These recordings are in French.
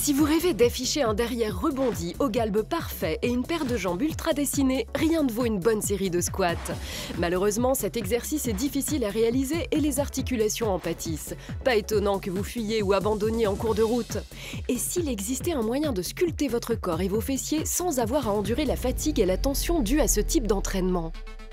Si vous rêvez d'afficher un derrière rebondi au galbe parfait et une paire de jambes ultra dessinées, rien ne vaut une bonne série de squats. Malheureusement, cet exercice est difficile à réaliser et les articulations en pâtissent. Pas étonnant que vous fuyiez ou abandonniez en cours de route. Et s'il existait un moyen de sculpter votre corps et vos fessiers sans avoir à endurer la fatigue et la tension due à ce type d'entraînement?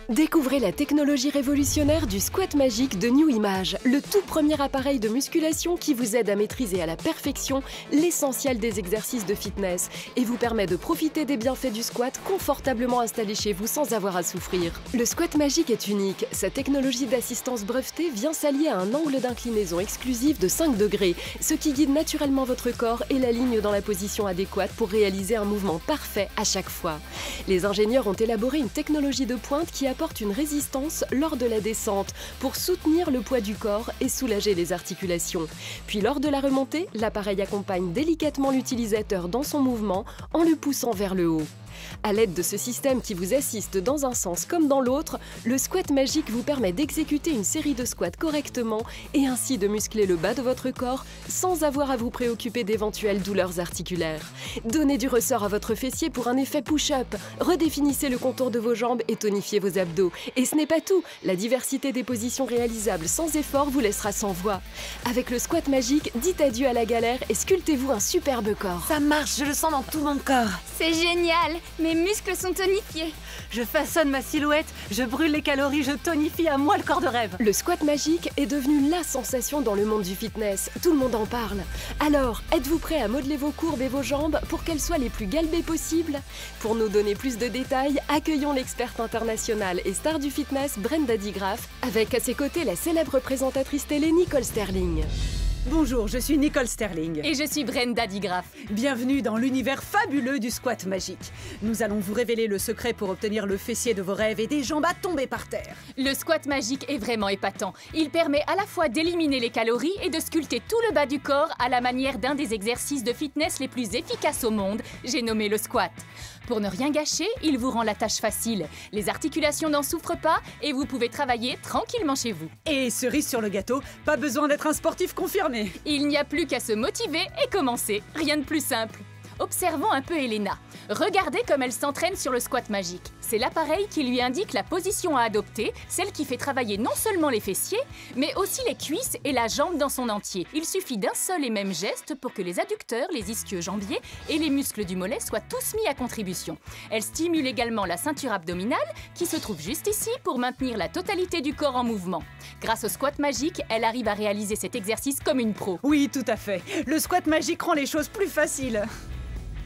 Découvrez la technologie révolutionnaire du squat magique de New Image, le tout premier appareil de musculation qui vous aide à maîtriser à la perfection l'essentiel des exercices de fitness et vous permet de profiter des bienfaits du squat confortablement installé chez vous sans avoir à souffrir. Le squat magique est unique. Sa technologie d'assistance brevetée vient s'allier à un angle d'inclinaison exclusif de 5 degrés, ce qui guide naturellement votre corps et l'aligne dans la position adéquate pour réaliser un mouvement parfait à chaque fois. Les ingénieurs ont élaboré une technologie de pointe qui apporte une résistance lors de la descente pour soutenir le poids du corps et soulager les articulations. Puis lors de la remontée, l'appareil accompagne délicatement l'utilisateur dans son mouvement en le poussant vers le haut. À l'aide de ce système qui vous assiste dans un sens comme dans l'autre, le squat magique vous permet d'exécuter une série de squats correctement et ainsi de muscler le bas de votre corps sans avoir à vous préoccuper d'éventuelles douleurs articulaires. Donnez du ressort à votre fessier pour un effet push-up, redéfinissez le contour de vos jambes et tonifiez vos abdos. Et ce n'est pas tout, la diversité des positions réalisables sans effort vous laissera sans voix. Avec le squat magique, dites adieu à la galère et sculptez-vous un superbe corps. Ça marche, je le sens dans tout mon corps. C'est génial! Mes muscles sont tonifiés. Je façonne ma silhouette, je brûle les calories, je tonifie à moi le corps de rêve. Le squat magique est devenu la sensation dans le monde du fitness. Tout le monde en parle. Alors, êtes-vous prêt à modeler vos courbes et vos jambes pour qu'elles soient les plus galbées possibles? Pour nous donner plus de détails, accueillons l'experte internationale et star du fitness Brenda Digraph, avec à ses côtés la célèbre présentatrice télé Nicole Sterling. Bonjour, je suis Nicole Sterling. Et je suis Brenda Digraph. Bienvenue dans l'univers fabuleux du squat magique. Nous allons vous révéler le secret pour obtenir le fessier de vos rêves et des jambes à tomber par terre. Le squat magique est vraiment épatant. Il permet à la fois d'éliminer les calories et de sculpter tout le bas du corps à la manière d'un des exercices de fitness les plus efficaces au monde, j'ai nommé le squat. Pour ne rien gâcher, il vous rend la tâche facile. Les articulations n'en souffrent pas et vous pouvez travailler tranquillement chez vous. Et cerise sur le gâteau, pas besoin d'être un sportif confirmé. Il n'y a plus qu'à se motiver et commencer. Rien de plus simple. Observons un peu Elena. Regardez comme elle s'entraîne sur le squat magique. C'est l'appareil qui lui indique la position à adopter, celle qui fait travailler non seulement les fessiers, mais aussi les cuisses et la jambe dans son entier. Il suffit d'un seul et même geste pour que les adducteurs, les ischio-jambiers et les muscles du mollet soient tous mis à contribution. Elle stimule également la ceinture abdominale, qui se trouve juste ici pour maintenir la totalité du corps en mouvement. Grâce au squat magique, elle arrive à réaliser cet exercice comme une pro. Oui, tout à fait. Le squat magique rend les choses plus faciles.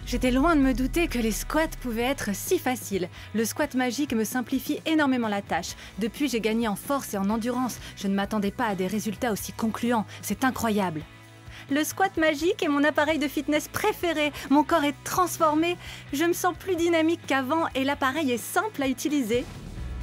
J'étais loin de me douter que les squats pouvaient être si faciles. Le squat magique me simplifie énormément la tâche. Depuis, j'ai gagné en force et en endurance. Je ne m'attendais pas à des résultats aussi concluants. C'est incroyable. Le squat magique est mon appareil de fitness préféré. Mon corps est transformé. Je me sens plus dynamique qu'avant et l'appareil est simple à utiliser.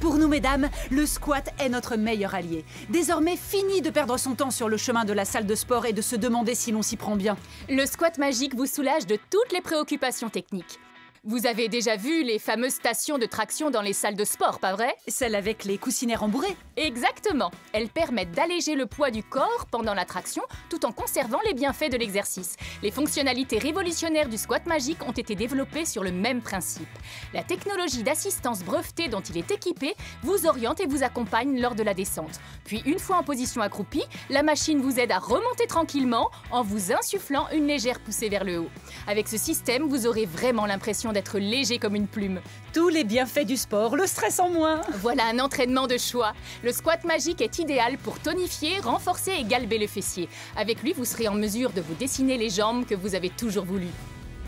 Pour nous, mesdames, le squat est notre meilleur allié. Désormais, fini de perdre son temps sur le chemin de la salle de sport et de se demander si l'on s'y prend bien. Le squat magique vous soulage de toutes les préoccupations techniques. Vous avez déjà vu les fameuses stations de traction dans les salles de sport, pas vrai? Celle avec les coussinets rembourrés. Exactement. Elles permettent d'alléger le poids du corps pendant la traction tout en conservant les bienfaits de l'exercice. Les fonctionnalités révolutionnaires du squat magique ont été développées sur le même principe. La technologie d'assistance brevetée dont il est équipé vous oriente et vous accompagne lors de la descente. Puis une fois en position accroupie, la machine vous aide à remonter tranquillement en vous insufflant une légère poussée vers le haut. Avec ce système, vous aurez vraiment l'impression d'être léger comme une plume. Tous les bienfaits du sport, le stress en moins. Voilà un entraînement de choix. Le squat magique est idéal pour tonifier, renforcer et galber le fessier. Avec lui, vous serez en mesure de vous dessiner les jambes que vous avez toujours voulu.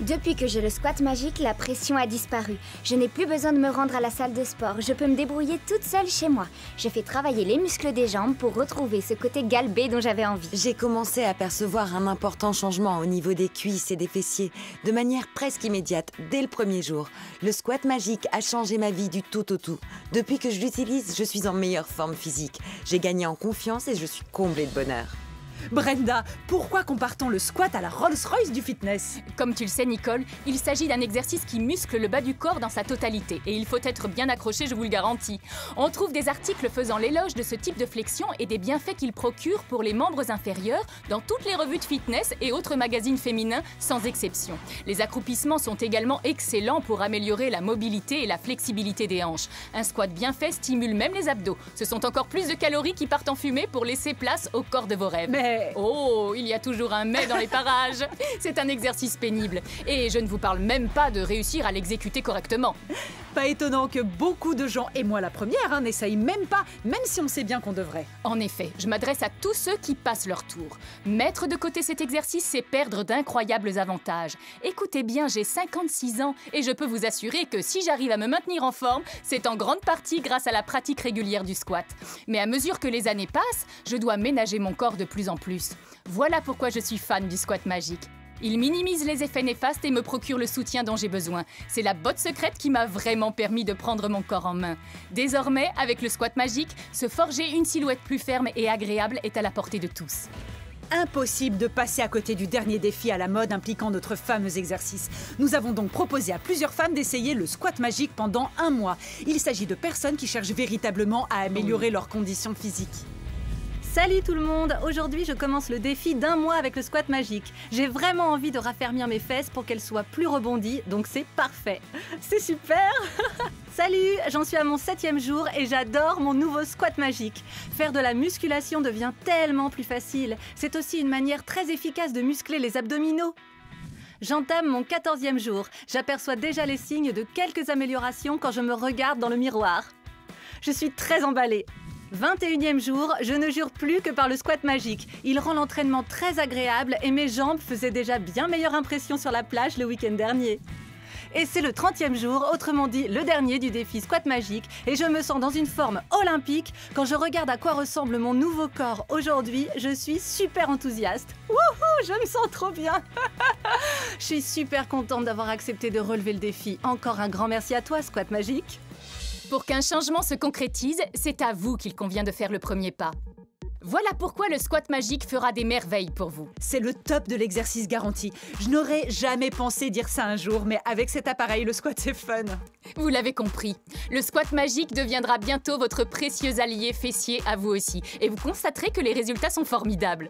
Depuis que j'ai le squat magique, la pression a disparu. Je n'ai plus besoin de me rendre à la salle de sport. Je peux me débrouiller toute seule chez moi. Je fais travailler les muscles des jambes pour retrouver ce côté galbé dont j'avais envie. J'ai commencé à percevoir un important changement au niveau des cuisses et des fessiers, de manière presque immédiate, dès le premier jour. Le squat magique a changé ma vie du tout au tout. Depuis que je l'utilise, je suis en meilleure forme physique. J'ai gagné en confiance et je suis comblée de bonheur. Brenda, pourquoi compare-t-on le squat à la Rolls-Royce du fitness? Comme tu le sais, Nicole, il s'agit d'un exercice qui muscle le bas du corps dans sa totalité. Et il faut être bien accroché, je vous le garantis. On trouve des articles faisant l'éloge de ce type de flexion et des bienfaits qu'il procure pour les membres inférieurs dans toutes les revues de fitness et autres magazines féminins, sans exception. Les accroupissements sont également excellents pour améliorer la mobilité et la flexibilité des hanches. Un squat bien fait stimule même les abdos. Ce sont encore plus de calories qui partent en fumée pour laisser place au corps de vos rêves. Mais... Oh, il y a toujours un mais dans les parages. C'est un exercice pénible. Et je ne vous parle même pas de réussir à l'exécuter correctement. Pas étonnant que beaucoup de gens, et moi la première, n'essayent même pas, même si on sait bien qu'on devrait. En effet, je m'adresse à tous ceux qui passent leur tour. Mettre de côté cet exercice, c'est perdre d'incroyables avantages. Écoutez bien, j'ai 56 ans et je peux vous assurer que si j'arrive à me maintenir en forme, c'est en grande partie grâce à la pratique régulière du squat. Mais à mesure que les années passent, je dois ménager mon corps de plus en plus. Voilà pourquoi je suis fan du squat magique. Il minimise les effets néfastes et me procure le soutien dont j'ai besoin. C'est la botte secrète qui m'a vraiment permis de prendre mon corps en main. Désormais, avec le squat magique, se forger une silhouette plus ferme et agréable est à la portée de tous. Impossible de passer à côté du dernier défi à la mode impliquant notre fameux exercice. Nous avons donc proposé à plusieurs femmes d'essayer le squat magique pendant 1 mois. Il s'agit de personnes qui cherchent véritablement à améliorer leurs conditions physiques. Salut tout le monde! Aujourd'hui, je commence le défi d'1 mois avec le squat magique. J'ai vraiment envie de raffermir mes fesses pour qu'elles soient plus rebondies, donc c'est parfait. C'est super! Salut! J'en suis à mon 7e jour et j'adore mon nouveau squat magique. Faire de la musculation devient tellement plus facile. C'est aussi une manière très efficace de muscler les abdominaux. J'entame mon 14e jour. J'aperçois déjà les signes de quelques améliorations quand je me regarde dans le miroir. Je suis très emballée. 21e jour, je ne jure plus que par le squat magique. Il rend l'entraînement très agréable et mes jambes faisaient déjà bien meilleure impression sur la plage le week-end dernier. Et c'est le 30e jour, autrement dit le dernier du défi squat magique, et je me sens dans une forme olympique. Quand je regarde à quoi ressemble mon nouveau corps aujourd'hui, je suis super enthousiaste. Wouhou, je me sens trop bien. Je suis super contente d'avoir accepté de relever le défi. Encore un grand merci à toi, squat magique. Pour qu'un changement se concrétise, c'est à vous qu'il convient de faire le premier pas. Voilà pourquoi le squat magique fera des merveilles pour vous. C'est le top de l'exercice garanti. Je n'aurais jamais pensé dire ça un jour, mais avec cet appareil, le squat c'est fun. Vous l'avez compris, le squat magique deviendra bientôt votre précieux allié fessier à vous aussi. Et vous constaterez que les résultats sont formidables.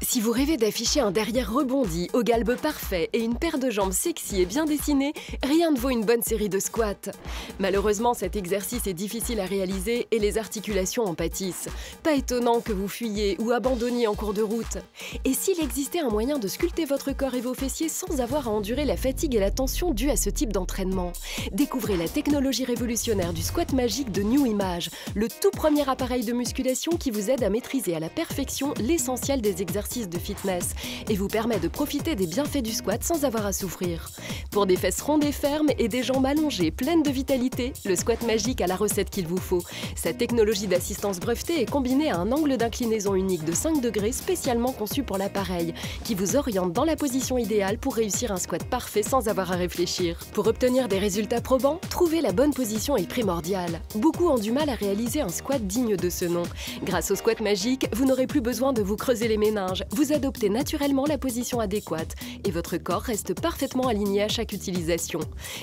Si vous rêvez d'afficher un derrière rebondi, au galbe parfait et une paire de jambes sexy et bien dessinées, rien ne vaut une bonne série de squats. Malheureusement, cet exercice est difficile à réaliser et les articulations en pâtissent. Pas étonnant que vous fuyiez ou abandonniez en cours de route. Et s'il existait un moyen de sculpter votre corps et vos fessiers sans avoir à endurer la fatigue et la tension due à ce type d'entraînement? Découvrez la technologie révolutionnaire du squat magique de New Image, le tout premier appareil de musculation qui vous aide à maîtriser à la perfection l'essentiel des exercices de fitness et vous permet de profiter des bienfaits du squat sans avoir à souffrir. Pour des fesses rondes et fermes et des jambes allongées pleines de vitalité, le squat magique a la recette qu'il vous faut. Sa technologie d'assistance brevetée est combinée à un angle d'inclinaison unique de 5 degrés spécialement conçu pour l'appareil, qui vous oriente dans la position idéale pour réussir un squat parfait sans avoir à réfléchir. Pour obtenir des résultats probants, trouver la bonne position est primordial. Beaucoup ont du mal à réaliser un squat digne de ce nom. Grâce au squat magique, vous n'aurez plus besoin de vous creuser les méninges. Vous adoptez naturellement la position adéquate et votre corps reste parfaitement aligné à chaque utilisation.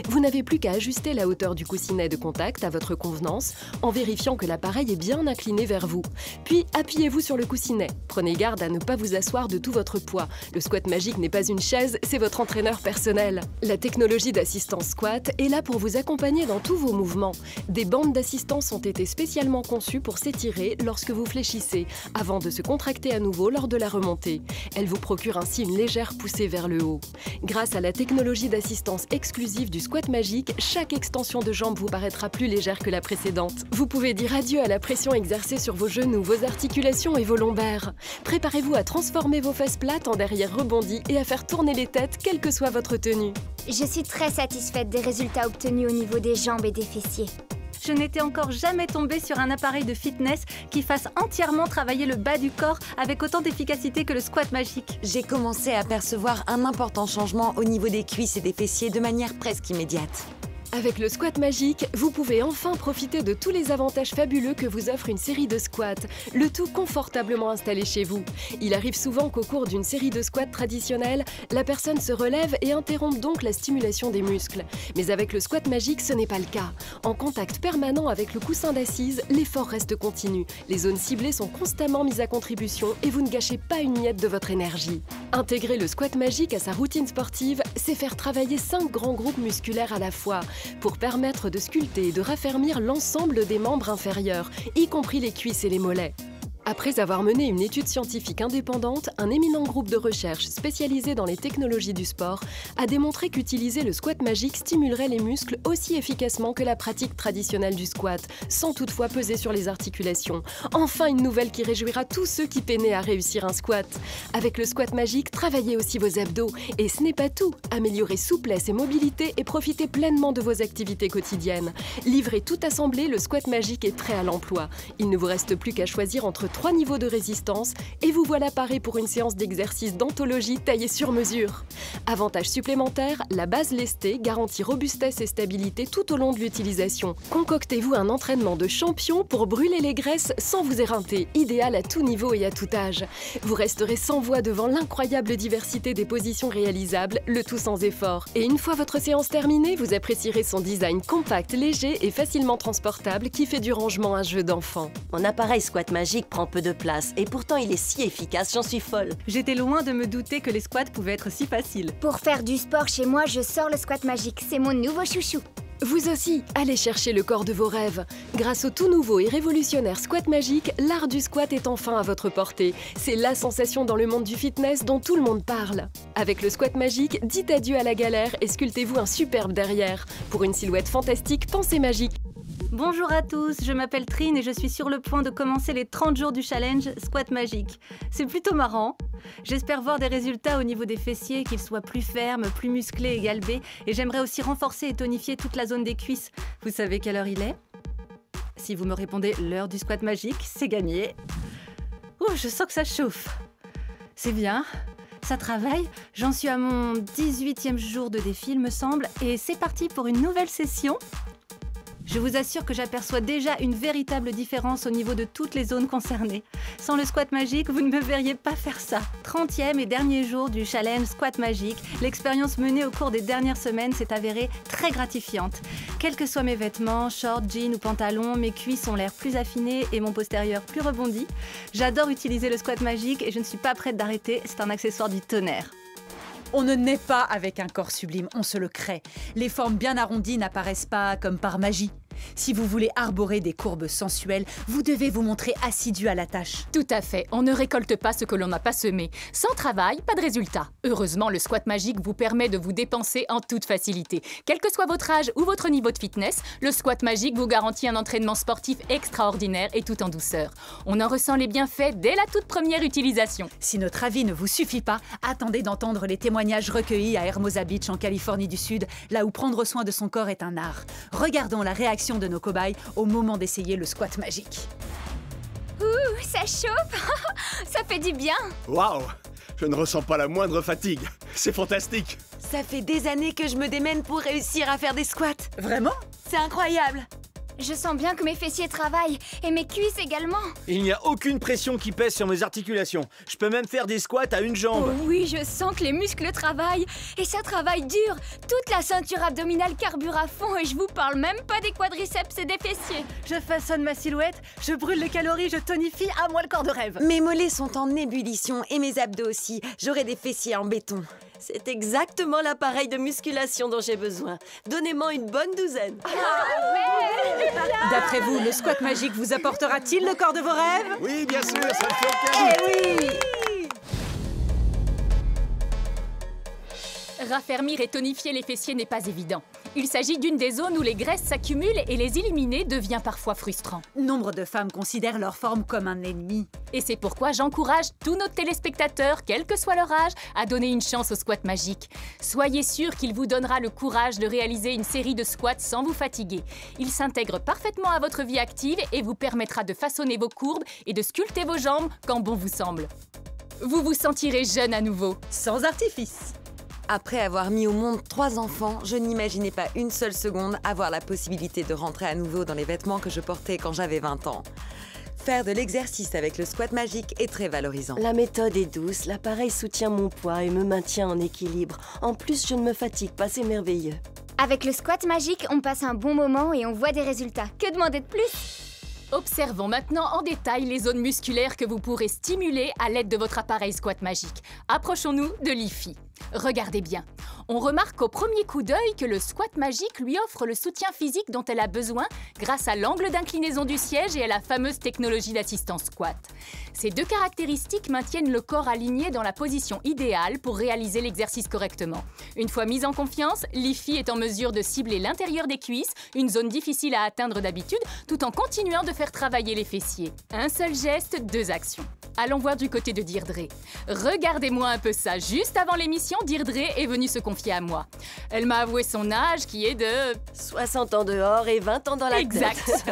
Vous n'avez plus qu'à ajuster la hauteur du coussinet de contact à votre convenance en vérifiant que l'appareil est bien incliné vers vous. Puis appuyez-vous sur le coussinet. Prenez garde à ne pas vous asseoir de tout votre poids. Le squat magique n'est pas une chaise, c'est votre entraîneur personnel. La technologie d'assistance squat est là pour vous accompagner dans tous vos mouvements. Des bandes d'assistance ont été spécialement conçues pour s'étirer lorsque vous fléchissez, avant de se contracter à nouveau lors de la remontée. Elle vous procure ainsi une légère poussée vers le haut. Grâce à la technologie d'assistance exclusive du squat magique, chaque extension de jambe vous paraîtra plus légère que la précédente. Vous pouvez dire adieu à la pression exercée sur vos genoux, vos articulations et vos lombaires. Préparez-vous à transformer vos fesses plates en derrière rebondis et à faire tourner les têtes, quelle que soit votre tenue. Je suis très satisfaite des résultats obtenus au niveau des jambes et des fessiers. Je n'étais encore jamais tombée sur un appareil de fitness qui fasse entièrement travailler le bas du corps avec autant d'efficacité que le squat magique. J'ai commencé à percevoir un important changement au niveau des cuisses et des fessiers de manière presque immédiate. Avec le squat magique, vous pouvez enfin profiter de tous les avantages fabuleux que vous offre une série de squats, le tout confortablement installé chez vous. Il arrive souvent qu'au cours d'une série de squats traditionnels, la personne se relève et interrompt donc la stimulation des muscles. Mais avec le squat magique, ce n'est pas le cas. En contact permanent avec le coussin d'assise, l'effort reste continu. Les zones ciblées sont constamment mises à contribution et vous ne gâchez pas une miette de votre énergie. Intégrer le squat magique à sa routine sportive, c'est faire travailler 5 grands groupes musculaires à la fois, pour permettre de sculpter et de raffermir l'ensemble des membres inférieurs, y compris les cuisses et les mollets. Après avoir mené une étude scientifique indépendante, un éminent groupe de recherche spécialisé dans les technologies du sport a démontré qu'utiliser le squat magique stimulerait les muscles aussi efficacement que la pratique traditionnelle du squat, sans toutefois peser sur les articulations. Enfin, une nouvelle qui réjouira tous ceux qui peinaient à réussir un squat. Avec le squat magique, travaillez aussi vos abdos. Et ce n'est pas tout. Améliorez souplesse et mobilité et profitez pleinement de vos activités quotidiennes. Livré tout assemblé, le squat magique est prêt à l'emploi. Il ne vous reste plus qu'à choisir entre 3 niveaux de résistance et vous voilà paré pour une séance d'exercice d'anthologie taillée sur mesure. Avantage supplémentaire, la base lestée garantit robustesse et stabilité tout au long de l'utilisation. Concoctez-vous un entraînement de champion pour brûler les graisses sans vous éreinter, idéal à tout niveau et à tout âge. Vous resterez sans voix devant l'incroyable diversité des positions réalisables, le tout sans effort. Et une fois votre séance terminée, vous apprécierez son design compact, léger et facilement transportable qui fait du rangement un jeu d'enfant. Mon appareil squat magique prend peu de place et pourtant il est si efficace, j'en suis folle. J'étais loin de me douter que les squats pouvaient être si faciles. Pour faire du sport chez moi, je sors le squat magique. C'est mon nouveau chouchou. Vous aussi, allez chercher le corps de vos rêves. Grâce au tout nouveau et révolutionnaire squat magique, l'art du squat est enfin à votre portée. C'est la sensation dans le monde du fitness dont tout le monde parle. Avec le squat magique, dites adieu à la galère et sculptez-vous un superbe derrière. Pour une silhouette fantastique, pensez magique. Bonjour à tous, je m'appelle Trine et je suis sur le point de commencer les 30 jours du challenge Squat Magique. C'est plutôt marrant. J'espère voir des résultats au niveau des fessiers, qu'ils soient plus fermes, plus musclés et galbés. Et j'aimerais aussi renforcer et tonifier toute la zone des cuisses. Vous savez quelle heure il est? Si vous me répondez l'heure du Squat Magique, c'est gagné. Ouh, je sens que ça chauffe. C'est bien, ça travaille. J'en suis à mon 18e jour de défi, il me semble. Et c'est parti pour une nouvelle session. Je vous assure que j'aperçois déjà une véritable différence au niveau de toutes les zones concernées. Sans le squat magique, vous ne me verriez pas faire ça. 30e et dernier jour du challenge Squat Magique, l'expérience menée au cours des dernières semaines s'est avérée très gratifiante. Quels que soient mes vêtements, shorts, jeans ou pantalons, mes cuisses ont l'air plus affinées et mon postérieur plus rebondi. J'adore utiliser le squat magique et je ne suis pas prête d'arrêter, c'est un accessoire du tonnerre. On ne naît pas avec un corps sublime, on se le crée. Les formes bien arrondies n'apparaissent pas comme par magie. Si vous voulez arborer des courbes sensuelles, vous devez vous montrer assidu à la tâche. Tout à fait, on ne récolte pas ce que l'on n'a pas semé. Sans travail, pas de résultat. Heureusement, le squat magique vous permet de vous dépenser en toute facilité. Quel que soit votre âge ou votre niveau de fitness, le squat magique vous garantit un entraînement sportif extraordinaire et tout en douceur. On en ressent les bienfaits dès la toute première utilisation. Si notre avis ne vous suffit pas, attendez d'entendre les témoignages recueillis à Hermosa Beach en Californie du Sud, là où prendre soin de son corps est un art. Regardons la réaction de nos cobayes au moment d'essayer le squat magique. Ouh, ça chauffe. Ça fait du bien. Waouh! Je ne ressens pas la moindre fatigue. C'est fantastique. Ça fait des années que je me démène pour réussir à faire des squats. Vraiment? C'est incroyable. Je sens bien que mes fessiers travaillent, et mes cuisses également. Il n'y a aucune pression qui pèse sur mes articulations. Je peux même faire des squats à une jambe. Oh oui, je sens que les muscles travaillent, et ça travaille dur. Toute la ceinture abdominale carbure à fond, et je vous parle même pas des quadriceps et des fessiers. Je façonne ma silhouette, je brûle les calories, je tonifie, à moi le corps de rêve. Mes mollets sont en ébullition et mes abdos aussi. J'aurai des fessiers en béton. C'est exactement l'appareil de musculation dont j'ai besoin. Donnez-moi une bonne douzaine. D'après vous, le squat magique vous apportera-t-il le corps de vos rêves? Oui, bien sûr, ça me fait aucun doute. Eh oui! Raffermir et tonifier les fessiers n'est pas évident. Il s'agit d'une des zones où les graisses s'accumulent et les éliminer devient parfois frustrant. Nombre de femmes considèrent leur forme comme un ennemi. Et c'est pourquoi j'encourage tous nos téléspectateurs, quel que soit leur âge, à donner une chance au squat magique. Soyez sûrs qu'il vous donnera le courage de réaliser une série de squats sans vous fatiguer. Il s'intègre parfaitement à votre vie active et vous permettra de façonner vos courbes et de sculpter vos jambes quand bon vous semble. Vous vous sentirez jeune à nouveau. Sans artifice. Après avoir mis au monde 3 enfants, je n'imaginais pas une seule seconde avoir la possibilité de rentrer à nouveau dans les vêtements que je portais quand j'avais 20 ans. Faire de l'exercice avec le squat magique est très valorisant. La méthode est douce, l'appareil soutient mon poids et me maintient en équilibre. En plus, je ne me fatigue pas, c'est merveilleux. Avec le squat magique, on passe un bon moment et on voit des résultats. Que demander de plus? Observons maintenant en détail les zones musculaires que vous pourrez stimuler à l'aide de votre appareil squat magique. Approchons-nous de l'IFI. Regardez bien. On remarque au premier coup d'œil que le squat magique lui offre le soutien physique dont elle a besoin grâce à l'angle d'inclinaison du siège et à la fameuse technologie d'assistance squat. Ces 2 caractéristiques maintiennent le corps aligné dans la position idéale pour réaliser l'exercice correctement. Une fois mise en confiance, l'IFI est en mesure de cibler l'intérieur des cuisses, une zone difficile à atteindre d'habitude, tout en continuant de faire travailler les fessiers. Un seul geste, 2 actions. Allons voir du côté de Deirdre. Regardez-moi un peu ça. Juste avant l'émission, Deirdre est venue se confier à moi. Elle m'a avoué son âge qui est de... 60 ans dehors et 20 ans dans la exact. tête.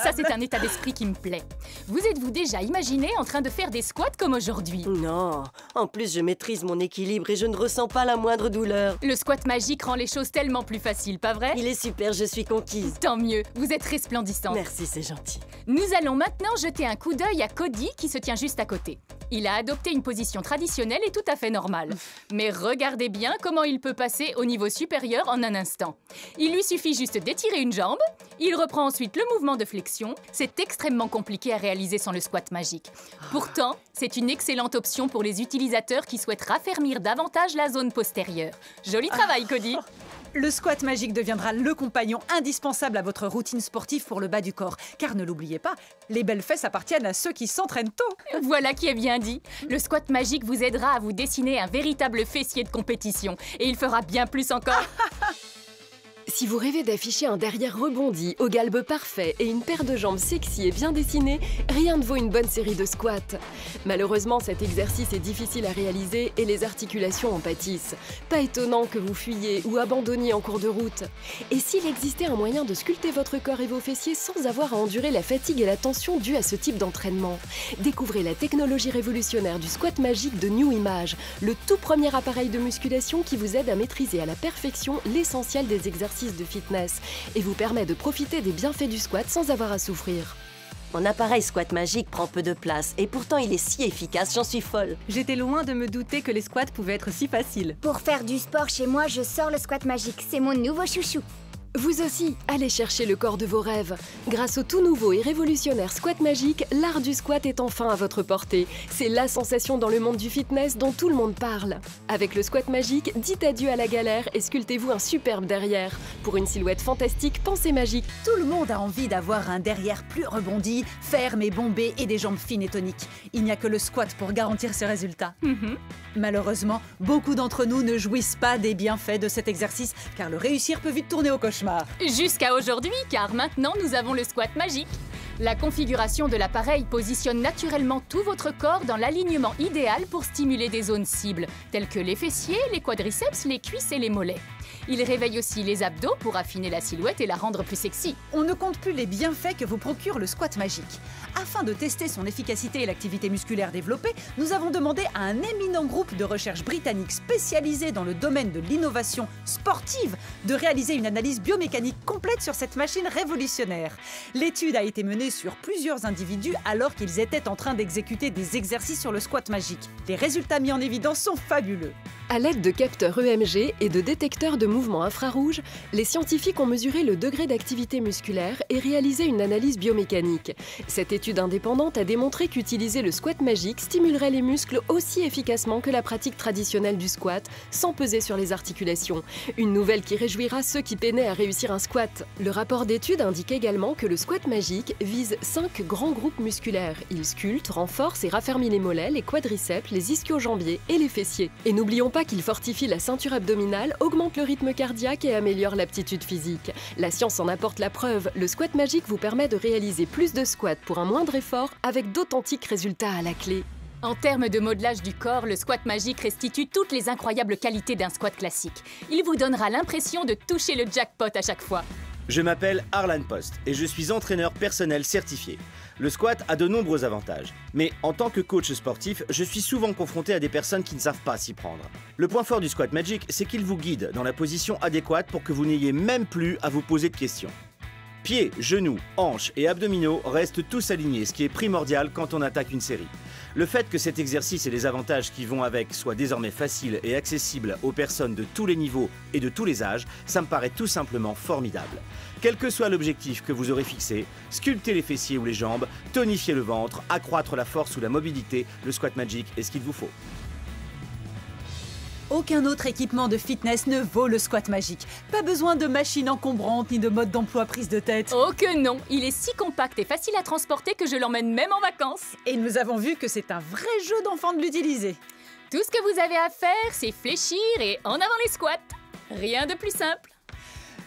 Ça, c'est un état d'esprit qui me plaît. Vous êtes-vous déjà imaginé en train de faire des squats comme aujourd'hui? Non, en plus je maîtrise mon équilibre et je ne ressens pas la moindre douleur. Le squat magique rend les choses tellement plus faciles, pas vrai? Il est super, je suis conquise. Tant mieux, vous êtes resplendissante. Merci, c'est gentil. Nous allons maintenant jeter un coup d'œil à Cody qui se tient juste à côté. Il a adopté une position traditionnelle et tout à fait normale. Mais regardez bien comment il peut passer au niveau supérieur en un instant. Il lui suffit juste d'étirer une jambe, il reprend ensuite le mouvement de flexion. C'est extrêmement compliqué à réaliser sans le squat magique. Pourtant, c'est une excellente option pour les utilisateurs qui souhaitent raffermir davantage la zone postérieure. Joli travail, Cody! Le squat magique deviendra le compagnon indispensable à votre routine sportive pour le bas du corps. Car ne l'oubliez pas, les belles fesses appartiennent à ceux qui s'entraînent tôt. Voilà qui est bien dit. Le squat magique vous aidera à vous dessiner un véritable fessier de compétition. Et il fera bien plus encore. Si vous rêvez d'afficher un derrière rebondi, au galbe parfait et une paire de jambes sexy et bien dessinées, rien ne vaut une bonne série de squats. Malheureusement, cet exercice est difficile à réaliser et les articulations en pâtissent. Pas étonnant que vous fuyiez ou abandonniez en cours de route. Et s'il existait un moyen de sculpter votre corps et vos fessiers sans avoir à endurer la fatigue et la tension due à ce type d'entraînement? Découvrez la technologie révolutionnaire du squat magique de New Image, le tout premier appareil de musculation qui vous aide à maîtriser à la perfection l'essentiel des exercices de fitness et vous permet de profiter des bienfaits du squat sans avoir à souffrir. Mon appareil squat magique prend peu de place et pourtant il est si efficace, j'en suis folle. J'étais loin de me douter que les squats pouvaient être si faciles. Pour faire du sport chez moi, je sors le squat magique. C'est mon nouveau chouchou. Vous aussi, allez chercher le corps de vos rêves. Grâce au tout nouveau et révolutionnaire squat magique, l'art du squat est enfin à votre portée. C'est la sensation dans le monde du fitness dont tout le monde parle. Avec le squat magique, dites adieu à la galère et sculptez-vous un superbe derrière. Pour une silhouette fantastique, pensez magique. Tout le monde a envie d'avoir un derrière plus rebondi, ferme et bombé et des jambes fines et toniques. Il n'y a que le squat pour garantir ce résultat. Malheureusement, beaucoup d'entre nous ne jouissent pas des bienfaits de cet exercice car le réussir peut vite tourner au cauchemar. Jusqu'à aujourd'hui, car maintenant nous avons le squat magique. La configuration de l'appareil positionne naturellement tout votre corps dans l'alignement idéal pour stimuler des zones cibles, telles que les fessiers, les quadriceps, les cuisses et les mollets. Il réveille aussi les abdos pour affiner la silhouette et la rendre plus sexy. On ne compte plus les bienfaits que vous procure le squat magique. Afin de tester son efficacité et l'activité musculaire développée, nous avons demandé à un éminent groupe de recherche britannique spécialisé dans le domaine de l'innovation sportive de réaliser une analyse biomécanique complète sur cette machine révolutionnaire. L'étude a été menée sur plusieurs individus alors qu'ils étaient en train d'exécuter des exercices sur le squat magique. Les résultats mis en évidence sont fabuleux. À l'aide de capteurs EMG et de détecteurs de mouvements infrarouges, les scientifiques ont mesuré le degré d'activité musculaire et réalisé une analyse biomécanique. Cette étude indépendante a démontré qu'utiliser le squat magique stimulerait les muscles aussi efficacement que la pratique traditionnelle du squat, sans peser sur les articulations. Une nouvelle qui réjouira ceux qui peinaient à réussir un squat. Le rapport d'étude indique également que le squat magique vise 5 grands groupes musculaires. Il sculpte, renforce et raffermit les mollets, les quadriceps, les ischio-jambiers et les fessiers. Et n'oublions pas qu'il fortifie la ceinture abdominale, augmente le rythme cardiaque et améliore l'aptitude physique. La science en apporte la preuve, le squat magique vous permet de réaliser plus de squats pour un moindre effort avec d'authentiques résultats à la clé. En termes de modelage du corps, le squat magique restitue toutes les incroyables qualités d'un squat classique. Il vous donnera l'impression de toucher le jackpot à chaque fois. Je m'appelle Arlan Post et je suis entraîneur personnel certifié. Le squat a de nombreux avantages, mais en tant que coach sportif, je suis souvent confronté à des personnes qui ne savent pas s'y prendre. Le point fort du squat magic, c'est qu'il vous guide dans la position adéquate pour que vous n'ayez même plus à vous poser de questions. Pieds, genoux, hanches et abdominaux restent tous alignés, ce qui est primordial quand on attaque une série. Le fait que cet exercice et les avantages qui vont avec soient désormais faciles et accessibles aux personnes de tous les niveaux et de tous les âges, ça me paraît tout simplement formidable. Quel que soit l'objectif que vous aurez fixé, sculpter les fessiers ou les jambes, tonifier le ventre, accroître la force ou la mobilité, le squat magic est ce qu'il vous faut. Aucun autre équipement de fitness ne vaut le squat magique. Pas besoin de machines encombrantes ni de mode d'emploi prise de tête. Oh que non, il est si compact et facile à transporter que je l'emmène même en vacances. Et nous avons vu que c'est un vrai jeu d'enfant de l'utiliser. Tout ce que vous avez à faire, c'est fléchir et en avant les squats. Rien de plus simple.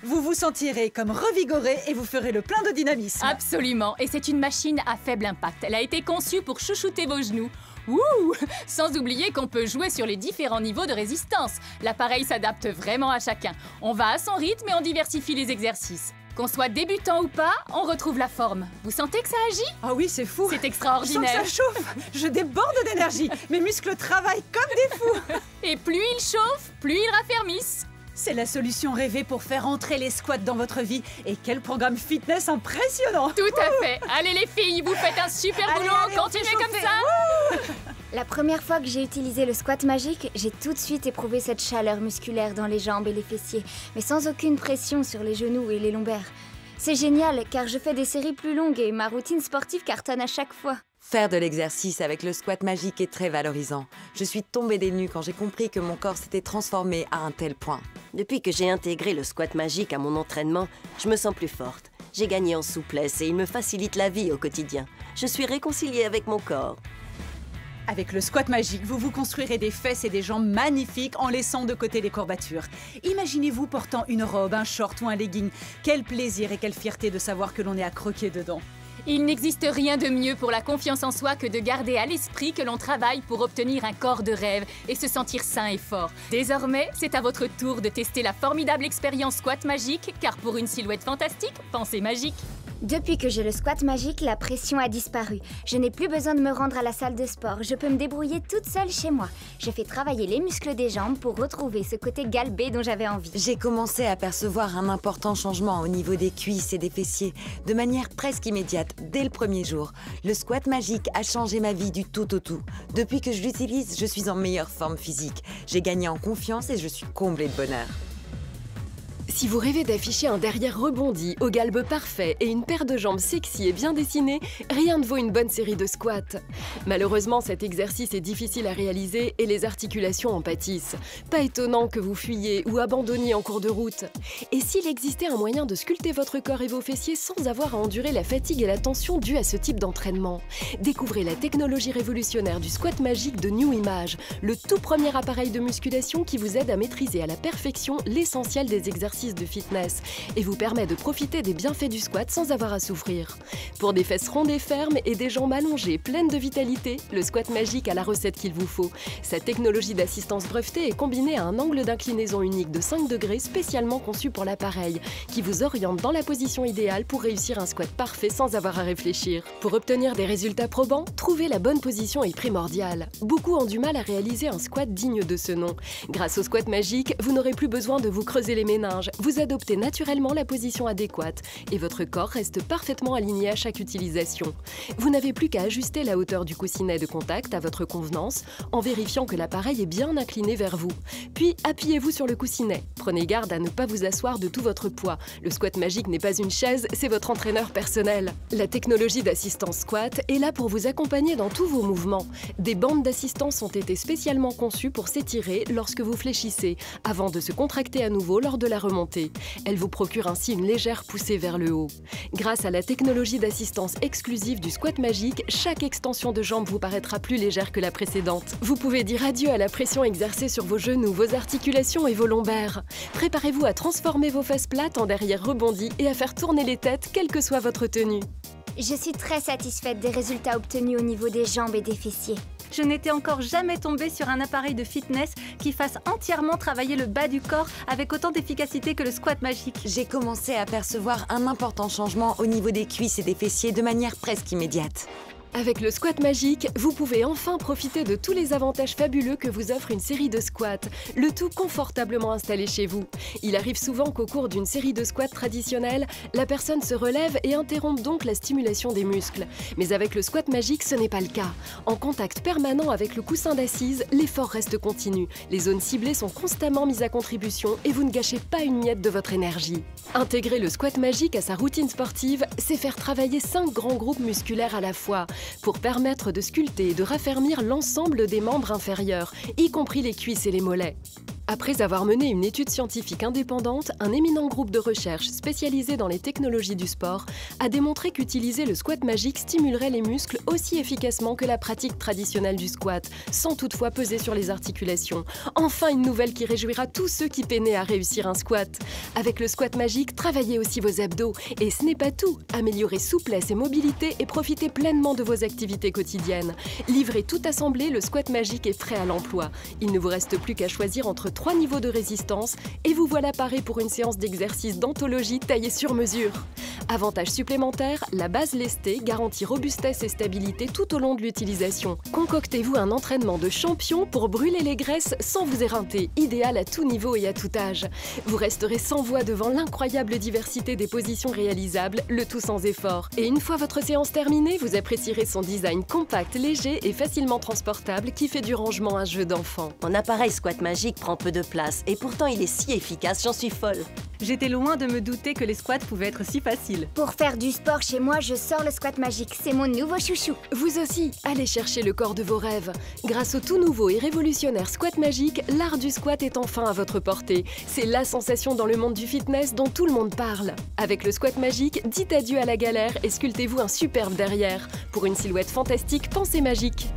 Vous vous sentirez comme revigoré et vous ferez le plein de dynamisme. Absolument, et c'est une machine à faible impact. Elle a été conçue pour chouchouter vos genoux. Ouh! Sans oublier qu'on peut jouer sur les différents niveaux de résistance. L'appareil s'adapte vraiment à chacun. On va à son rythme et on diversifie les exercices. Qu'on soit débutant ou pas, on retrouve la forme. Vous sentez que ça agit? Ah oui, c'est fou. C'est extraordinaire. Je sens que ça chauffe. Je déborde d'énergie. Mes muscles travaillent comme des fous. Et plus ils chauffent, plus ils raffermissent. C'est la solution rêvée pour faire entrer les squats dans votre vie. Et quel programme fitness impressionnant! Tout à fait. Allez les filles, vous faites un super boulot. Continuez comme ça. La première fois que j'ai utilisé le squat magique, j'ai tout de suite éprouvé cette chaleur musculaire dans les jambes et les fessiers, mais sans aucune pression sur les genoux et les lombaires. C'est génial car je fais des séries plus longues et ma routine sportive cartonne à chaque fois. Faire de l'exercice avec le squat magique est très valorisant. Je suis tombée des nues quand j'ai compris que mon corps s'était transformé à un tel point. Depuis que j'ai intégré le squat magique à mon entraînement, je me sens plus forte. J'ai gagné en souplesse et il me facilite la vie au quotidien. Je suis réconciliée avec mon corps. Avec le squat magique, vous vous construirez des fesses et des jambes magnifiques en laissant de côté les courbatures. Imaginez-vous portant une robe, un short ou un legging. Quel plaisir et quelle fierté de savoir que l'on est à croquer dedans. Il n'existe rien de mieux pour la confiance en soi que de garder à l'esprit que l'on travaille pour obtenir un corps de rêve et se sentir sain et fort. Désormais, c'est à votre tour de tester la formidable expérience squat magique, car pour une silhouette fantastique, pensez magique. Depuis que j'ai le squat magique, la pression a disparu. Je n'ai plus besoin de me rendre à la salle de sport. Je peux me débrouiller toute seule chez moi. Je fais travailler les muscles des jambes pour retrouver ce côté galbé dont j'avais envie. J'ai commencé à percevoir un important changement au niveau des cuisses et des fessiers, de manière presque immédiate, dès le premier jour. Le squat magique a changé ma vie du tout au tout. Depuis que je l'utilise, je suis en meilleure forme physique. J'ai gagné en confiance et je suis comblée de bonheur. Si vous rêvez d'afficher un derrière rebondi, au galbe parfait et une paire de jambes sexy et bien dessinées, rien ne vaut une bonne série de squats. Malheureusement, cet exercice est difficile à réaliser et les articulations en pâtissent. Pas étonnant que vous fuyiez ou abandonniez en cours de route. Et s'il existait un moyen de sculpter votre corps et vos fessiers sans avoir à endurer la fatigue et la tension due à ce type d'entraînement? Découvrez la technologie révolutionnaire du squat magique de New Image, le tout premier appareil de musculation qui vous aide à maîtriser à la perfection l'essentiel des exercices de fitness et vous permet de profiter des bienfaits du squat sans avoir à souffrir. Pour des fesses rondes et fermes et des jambes allongées pleines de vitalité, le squat magique a la recette qu'il vous faut. Sa technologie d'assistance brevetée est combinée à un angle d'inclinaison unique de 5 degrés spécialement conçu pour l'appareil, qui vous oriente dans la position idéale pour réussir un squat parfait sans avoir à réfléchir. Pour obtenir des résultats probants, trouver la bonne position est primordial. Beaucoup ont du mal à réaliser un squat digne de ce nom. Grâce au squat magique, vous n'aurez plus besoin de vous creuser les méninges. Vous adoptez naturellement la position adéquate et votre corps reste parfaitement aligné à chaque utilisation. Vous n'avez plus qu'à ajuster la hauteur du coussinet de contact à votre convenance en vérifiant que l'appareil est bien incliné vers vous. Puis appuyez-vous sur le coussinet. Prenez garde à ne pas vous asseoir de tout votre poids. Le squat magique n'est pas une chaise, c'est votre entraîneur personnel. La technologie d'assistance squat est là pour vous accompagner dans tous vos mouvements. Des bandes d'assistance ont été spécialement conçues pour s'étirer lorsque vous fléchissez, avant de se contracter à nouveau lors de la remontée. Elle vous procure ainsi une légère poussée vers le haut. Grâce à la technologie d'assistance exclusive du squat magique, chaque extension de jambe vous paraîtra plus légère que la précédente. Vous pouvez dire adieu à la pression exercée sur vos genoux, vos articulations et vos lombaires. Préparez-vous à transformer vos fesses plates en derrière rebondi et à faire tourner les têtes, quelle que soit votre tenue. Je suis très satisfaite des résultats obtenus au niveau des jambes et des fessiers. Je n'étais encore jamais tombée sur un appareil de fitness qui fasse entièrement travailler le bas du corps avec autant d'efficacité que le squat magique. J'ai commencé à percevoir un important changement au niveau des cuisses et des fessiers de manière presque immédiate. Avec le squat magique, vous pouvez enfin profiter de tous les avantages fabuleux que vous offre une série de squats, le tout confortablement installé chez vous. Il arrive souvent qu'au cours d'une série de squats traditionnels, la personne se relève et interrompt donc la stimulation des muscles. Mais avec le squat magique, ce n'est pas le cas. En contact permanent avec le coussin d'assise, l'effort reste continu. Les zones ciblées sont constamment mises à contribution et vous ne gâchez pas une miette de votre énergie. Intégrer le squat magique à sa routine sportive, c'est faire travailler 5 grands groupes musculaires à la fois, pour permettre de sculpter et de raffermir l'ensemble des membres inférieurs, y compris les cuisses et les mollets. Après avoir mené une étude scientifique indépendante, un éminent groupe de recherche spécialisé dans les technologies du sport a démontré qu'utiliser le squat magique stimulerait les muscles aussi efficacement que la pratique traditionnelle du squat, sans toutefois peser sur les articulations. Enfin, une nouvelle qui réjouira tous ceux qui peinaient à réussir un squat. Avec le squat magique, travaillez aussi vos abdos. Et ce n'est pas tout, améliorez souplesse et mobilité et profitez pleinement de vos activités quotidiennes. Livré tout assemblé, le squat magique est prêt à l'emploi. Il ne vous reste plus qu'à choisir entre 3 niveaux de résistance et vous voilà paré pour une séance d'exercice d'anthologie taillée sur mesure. Avantage supplémentaire, la base lestée garantit robustesse et stabilité tout au long de l'utilisation. Concoctez-vous un entraînement de champion pour brûler les graisses sans vous éreinter, idéal à tout niveau et à tout âge. Vous resterez sans voix devant l'incroyable diversité des positions réalisables, le tout sans effort. Et une fois votre séance terminée, vous apprécierez son design compact, léger et facilement transportable qui fait du rangement un jeu d'enfant. Mon appareil squat magique prend peu de place et pourtant il est si efficace, j'en suis folle. J'étais loin de me douter que les squats pouvaient être si faciles. Pour faire du sport chez moi, je sors le squat magique. C'est mon nouveau chouchou. Vous aussi, allez chercher le corps de vos rêves. Grâce au tout nouveau et révolutionnaire squat magique, l'art du squat est enfin à votre portée. C'est la sensation dans le monde du fitness dont tout le monde parle. Avec le squat magique, dites adieu à la galère et sculptez-vous un superbe derrière. Pour une silhouette fantastique, pensez magique.